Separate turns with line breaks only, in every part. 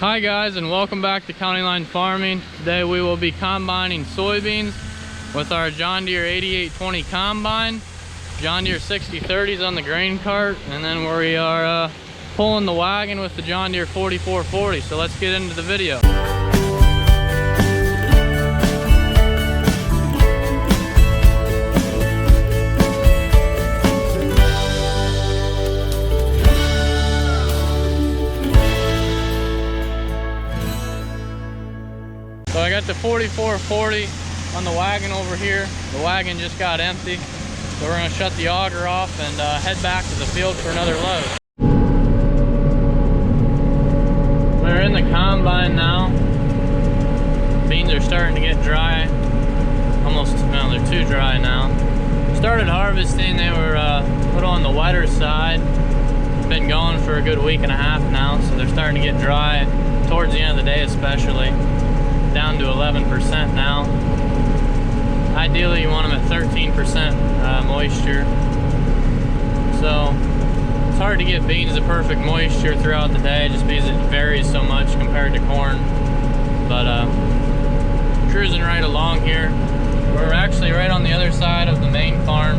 Hi guys, and welcome back to CountyLine Farming. Today we will be combining soybeans with our John Deere 8820 combine, John Deere 6030s on the grain cart, and then we are pulling the wagon with the John Deere 4440. So let's get into the video. So I got the 4440 on the wagon over here. The wagon just got empty. So we're gonna shut the auger off and head back to the field for another load. We're in the combine now. Beans are starting to get dry. Almost, no, they're too dry now. Started harvesting, they were a little on the wetter side. Been going for a good week and a half now, so they're starting to get dry towards the end of the day especially. Down to 11% now. Ideally you want them at 13% moisture. So it's hard to get beans the perfect moisture throughout the day just because it varies so much compared to corn. But cruising right along here. We're actually right on the other side of the main farm.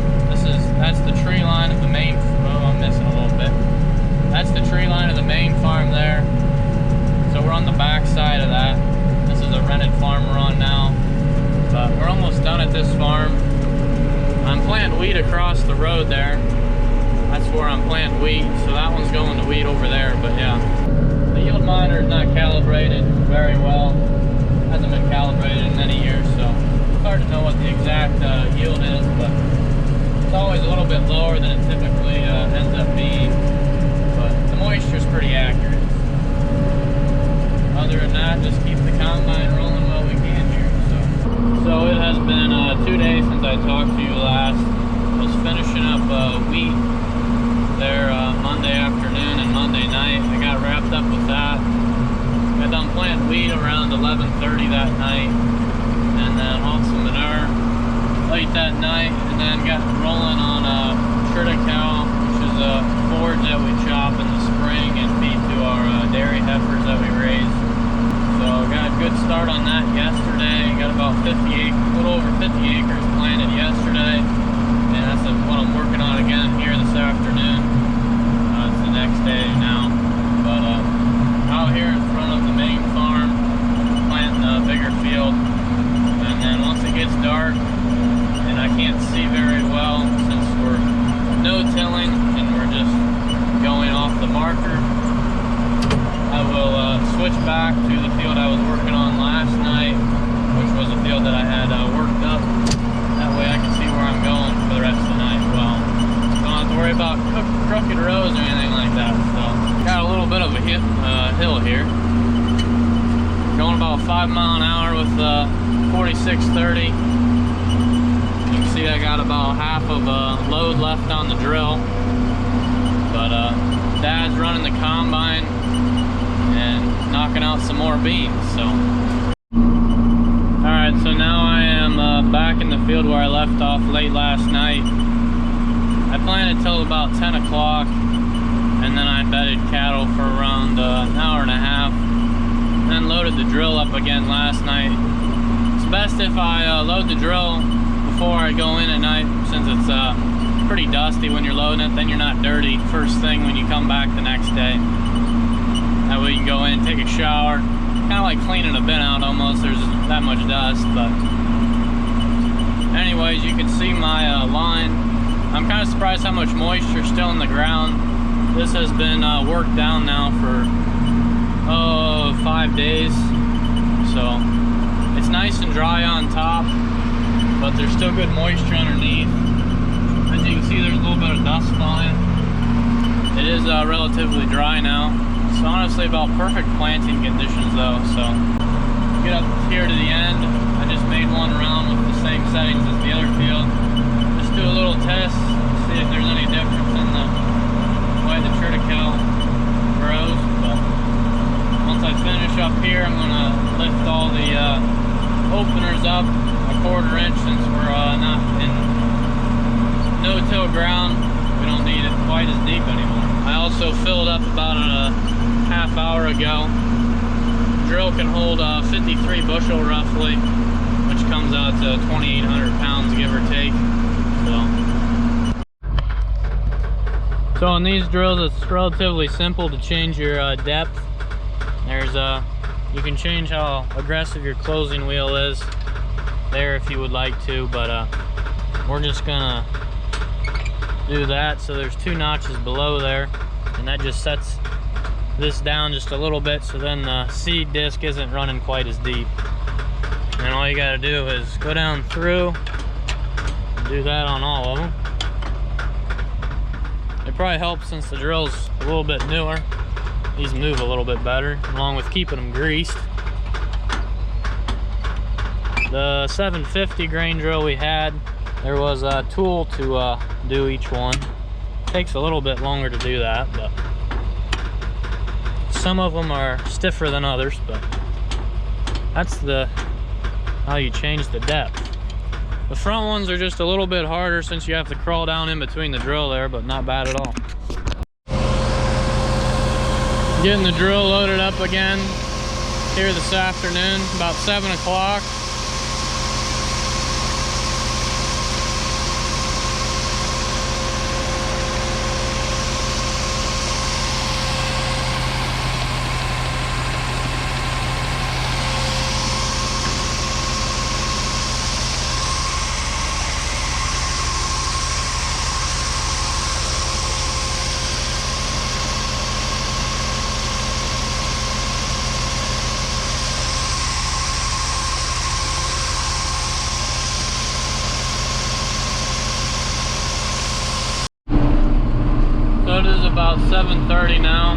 That's the tree line of the main. Oh, I'm missing a little bit. That's the tree line of the main farm there. So we're on the back side of that. This is a rented farm we're on now, but we're almost done at this farm. I'm planting wheat across the road there. That's where I'm planting wheat, so that one's going to wheat over there. But yeah, the yield monitor is not calibrated very well. Hasn't been calibrated in many years, so it's hard to know what the exact yield is, but it's always a little bit lower than it typically ends up being. But the moisture is pretty accurate. Other than that, just keep the combine rolling while we can here. So it has been 2 days since I talked to you last. I was finishing up wheat there Monday afternoon and Monday night. I got wrapped up with that. Got done planting wheat around 11:30 that night, and then hauled some manure late that night, and then got rolling on triticale, which is a forage that we chop in the spring and feed to our dairy heifers that we raise. So got a good start on that yesterday. Got about 50 acres, a little over 50 acres planted yesterday, and that's what I'm working on again here this afternoon. It's the next day now, but out here in front of the main farm, planting a bigger field, and then once it gets dark and I can't see very well since we're no-tilling and we're just going off the marker, I will switch back to the field I was working on last night, which was a field that I had worked up. That way I can see where I'm going for the rest of the night. Well, don't have to worry about crooked roads or anything like that. So, got a little bit of a hill here. Going about 5 miles an hour with 4630. You can see I got about half of a load left on the drill. But Dad's running the combine and knocking out some more beans. So alright, so now I am back in the field where I left off late last night. I planted till about 10 o'clock, and then I bedded cattle for around an hour and a half, and then loaded the drill up again last night. It's best if I load the drill before I go in at night, since it's pretty dusty when you're loading it. Then you're not dirty first thing when you come back the next day. That way you can go in and take a shower. Kind of like cleaning a bin out almost. There's that much dust, but anyways, you can see my line. I'm kind of surprised how much moisture is still in the ground. This has been worked down now for 5 days. So it's nice and dry on top, but there's still good moisture underneath. As you can see, there's a little bit of dust flying. It is relatively dry now. It's honestly about perfect planting conditions though. So get up here to the end. I just made one round with the same settings as the other field. Just do a little test, see if there's any difference in the way the triticale grows. But once I finish up here, I'm gonna lift all the openers up a 1/4 inch, since we're not in no-till ground. We don't need it quite as deep anymore. I also filled up about a half hour ago drill can hold 53 bushel roughly, which comes out to 2,800 pounds, give or take. So on these drills, it's relatively simple to change your depth. There's you can change how aggressive your closing wheel is there if you would like to, but we're just gonna do that. So there's 2 notches below there, and that just sets this down just a little bit, so then the seed disc isn't running quite as deep. And all you got to do is go down through, do that on all of them. It probably helps since the drill's a little bit newer. These move a little bit better, along with keeping them greased. The 750 grain drill we had, there was a tool to do each one. Takes a little bit longer to do that, but some of them are stiffer than others, but that's how you change the depth. The front ones are just a little bit harder since you have to crawl down in between the drill there, but not bad at all. Getting the drill loaded up again here this afternoon, about 7 o'clock. It is about 7:30 now.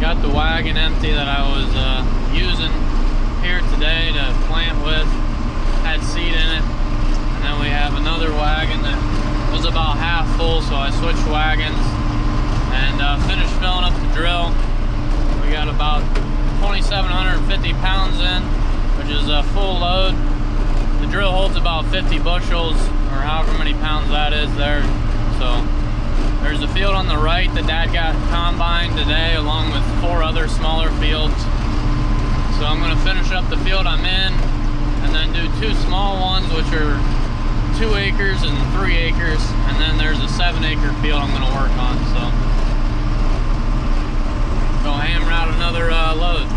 Got the wagon empty that I was using here today to plant with. Had seed in it. And then we have another wagon that was about half full, so I switched wagons and finished filling up the drill. We got about 2,750 pounds in, which is a full load. The drill holds about 50 bushels, or however many pounds that is there. So there's a field on the right that Dad got combined today, along with 4 other smaller fields. So I'm going to finish up the field I'm in, and then do 2 small ones, which are 2 acres and 3 acres, and then there's a 7-acre field I'm going to work on. So go hammer out another load.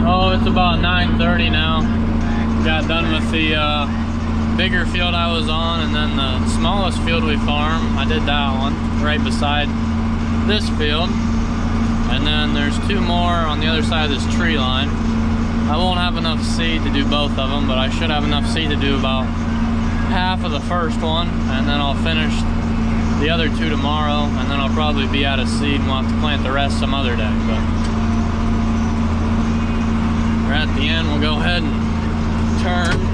Oh, it's about 9:30 now. Got done with the bigger field I was on, and then the smallest field we farm, I did that one right beside this field, and then there's 2 more on the other side of this tree line. I won't have enough seed to do both of them, but I should have enough seed to do about half of the first one, and then I'll finish the other 2 tomorrow, and then I'll probably be out of seed and we'll have to plant the rest some other day. But we're at the end. We'll go ahead and turn.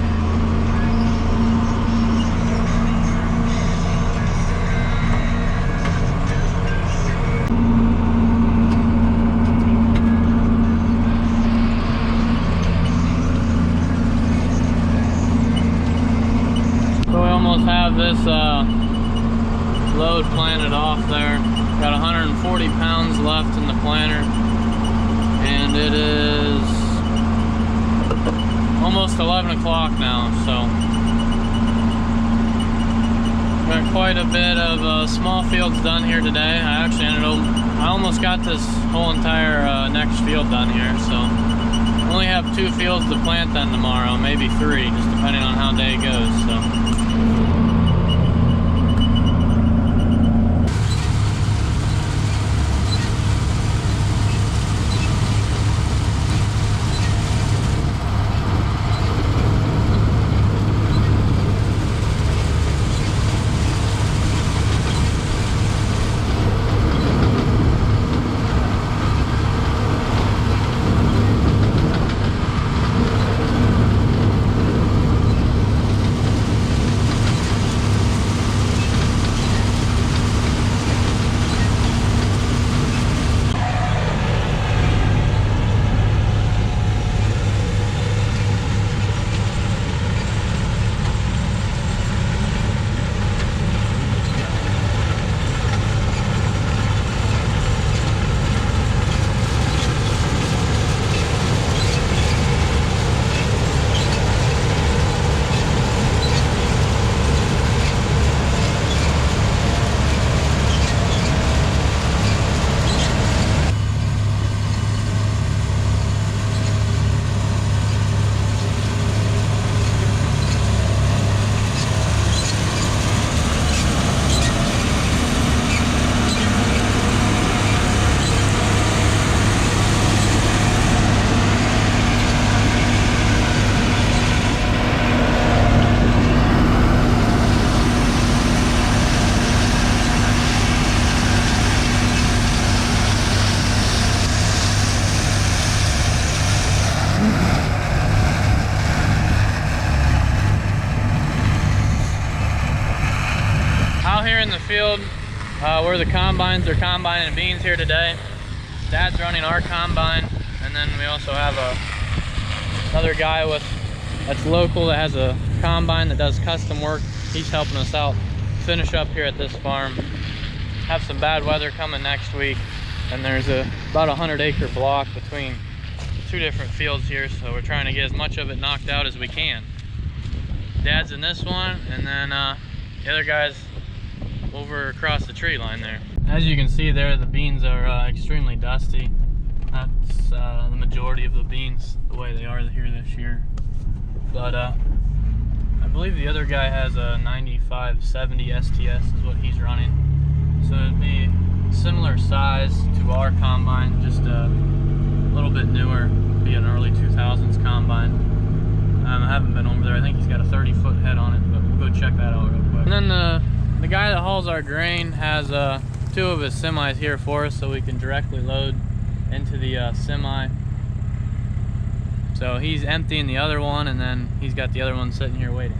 Have this load planted off there. Got 140 pounds left in the planter, and it is almost 11 o'clock now, so got quite a bit of small fields done here today. I almost got this whole entire next field done here, so only have 2 fields to plant then tomorrow, maybe 3, just depending on how day goes. So field where the combines are combining beans here today. Dad's running our combine, and then we also have another guy that's local that has a combine that does custom work. He's helping us out finish up here at this farm. Have some bad weather coming next week, and there's about a 100-acre block between two different fields here, so we're trying to get as much of it knocked out as we can. Dad's in this one, and then the other guy's over across the tree line there. As you can see there, the beans are extremely dusty. That's the majority of the beans the way they are here this year. But I believe the other guy has a 9570 STS is what he's running. So it'd be similar size to our combine, just a little bit newer, be an early 2000s combine. I haven't been over there. I think he's got a 30-foot head on it, but we'll go check that out real quick. And then the guy that hauls our grain has two of his semis here for us, so we can directly load into the semi. So he's emptying the other one, and then he's got the other one sitting here waiting.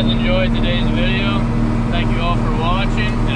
Enjoyed today's video. Thank you all for watching.